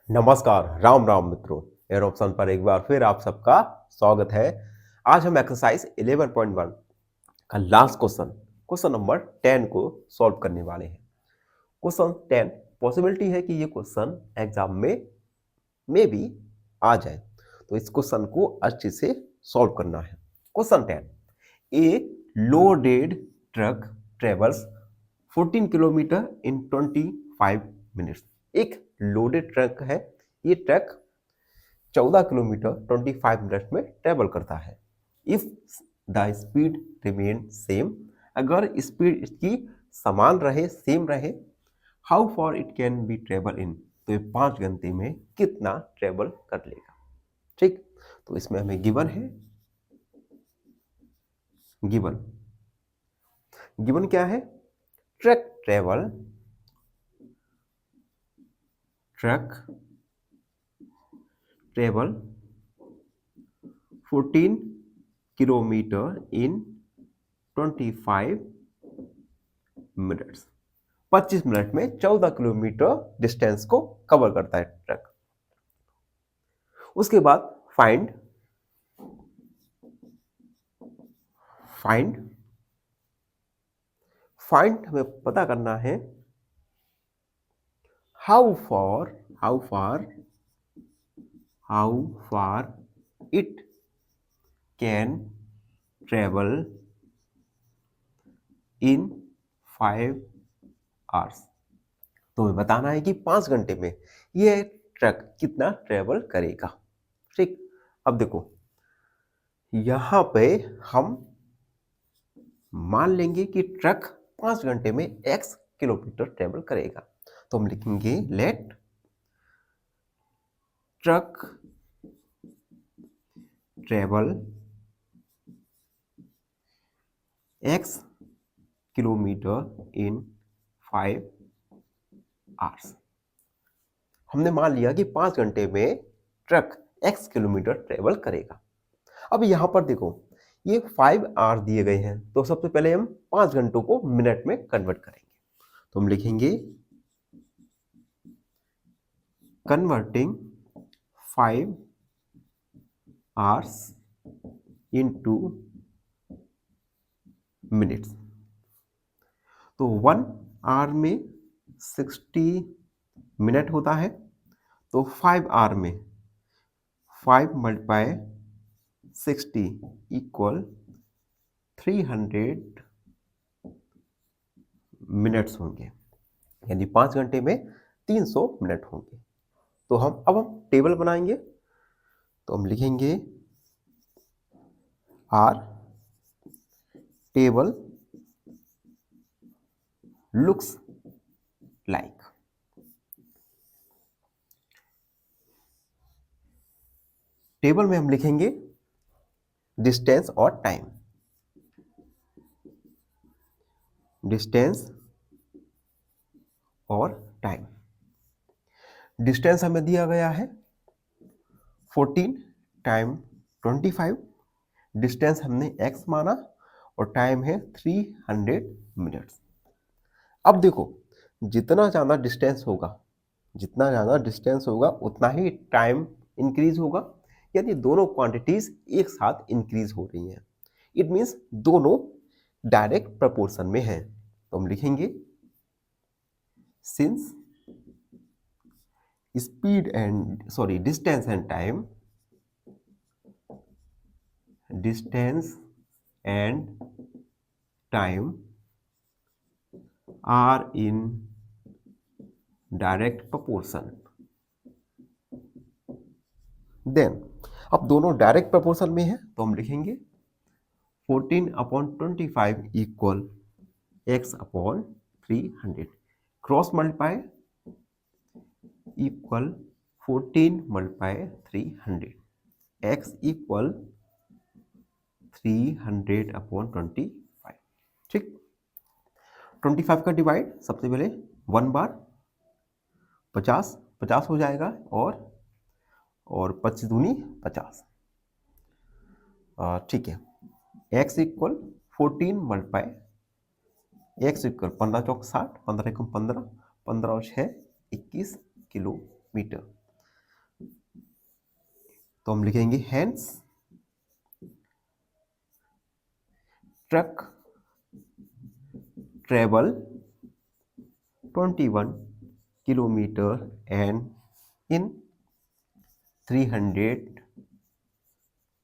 नमस्कार, राम राम मित्रों। Air option पर एक बार फिर आप सबका स्वागत है। आज हम एक्सरसाइज 11.1 का लास्ट क्वेश्चन नंबर 10 को सॉल्व करने वाले हैं। क्वेश्चन 10 पॉसिबिलिटी है कि ये क्वेश्चन एग्जाम में भी आ जाए, तो इस क्वेश्चन को अच्छे से सॉल्व करना है। क्वेश्चन 10, ए लोडेड ट्रक ट्रेवल्स 14 किलोमीटर इन 25 मिनट्स। एक लोडेड ट्रक है, ये ट्रक 14 किलोमीटर 25 मिनट में ट्रेवल करता है। If the speed remain same, अगर स्पीड इसकी समान रहे, सेम रहे, how for it can be travel in, तो ये 5 घंटे में कितना ट्रेवल कर लेगा। ठीक, तो इसमें हमें गिवन है, गिवन क्या है? ट्रक ट्रेवल 14 किलोमीटर इन 25 मिनट्स। 25 मिनट में 14 किलोमीटर डिस्टेंस को कवर करता है ट्रक। उसके बाद फाइंड हमें पता करना है how far it can travel in 5 hours. तो हमें बताना है कि 5 घंटे में ये ट्रक कितना ट्रेवल करेगा। ठीक, अब देखो यहां पे हम मान लेंगे कि ट्रक 5 घंटे में x किलोमीटर ट्रेवल करेगा, तो हम लिखेंगे let truck travel x kilometre in 5 hours. हमने मान लिया कि 5 घंटे में ट्रक x किलोमीटर ट्रेवल करेगा। अब यहां पर देखो ये 5 आवर दिए गए हैं, तो सबसे पहले हम 5 घंटों को मिनट में कन्वर्ट करेंगे। तो हम लिखेंगे कन्वर्टिंग 5 आवर्स इनटू मिनट्स। तो 1 आवर में 60 मिनट होता है, तो 5 आवर में 5 मल्टीप्लाई 60 इक्वल 300 मिनट्स होंगे, यानी 5 घंटे में 300 मिनट होंगे। तो हम टेबल बनाएंगे, तो हम लिखेंगे our table looks like. Table में हम लिखेंगे डिस्टेंस और टाइम। डिस्टेंस और टाइम। डिस्टेंस हमें दिया गया है 14 टाइम 25। डिस्टेंस हमने x माना और टाइम है 300 मिनट्स। अब देखो जितना ज़्यादा डिस्टेंस होगा उतना ही टाइम इंक्रीज होगा, यानी दोनों क्वांटिटीज एक साथ इंक्रीज हो रही हैं। इट मीन्स दोनों डायरेक्ट प्रपोर्शन में हैं। तो हम लिखेंगे since distance and time are in direct proportion, then अब दोनों डायरेक्ट प्रपोर्शन में है, तो हम लिखेंगे 14/25 equal x/300। Cross multiply equal 14 multiply 300, x equal 300/25। ठीक, 25 का डिवाइड सबसे पहले 1 बार 50 हो जाएगा, और 25 दूनी 50। ठीक है, x equal 14 multiply x equal 15 चौक 60, 15 एकम 15, 15 और 6 21 किलोमीटर। तो हम लिखेंगे hence truck travel 21 kilometre and in 300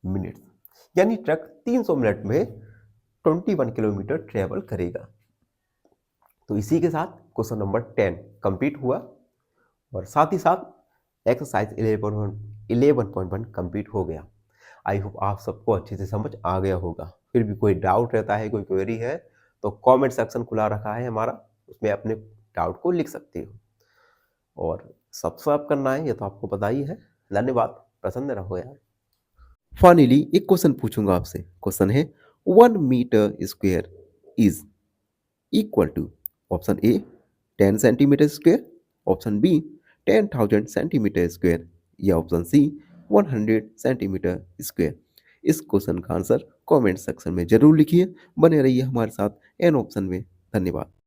minutes, यानी ट्रक 300 मिनट में 21 किलोमीटर ट्रेवल करेगा। तो इसी के साथ क्वेश्चन नंबर 10 कंप्लीट हुआ और साथ ही साथ एक्सरसाइज 11.1 कंप्लीट हो गया। आई होप आप सबको अच्छे से समझ आ गया होगा। फिर भी कोई डाउट रहता है, कोई क्वेरी है, तो कमेंट सेक्शन खुला रखा है हमारा, उसमें अपने डाउट को लिख सकते हो। और सब्सक्राइब करना है ये तो आपको पता ही है। धन्यवाद, प्रसन्न रहो यार। फाइनली एक क्वेश्चन पूछूंगा आपसे। क्वेश्चन है 1 metre square is equal to option A 10 centimetre square, option B 10,000 centimetre square या ऑप्शन सी 100 सेंटीमीटर स्क्वायर। इस क्वेश्चन का आंसर कमेंट सेक्शन में जरूर लिखिए। बने रहिए हमारे साथ एन ऑप्शन में। धन्यवाद।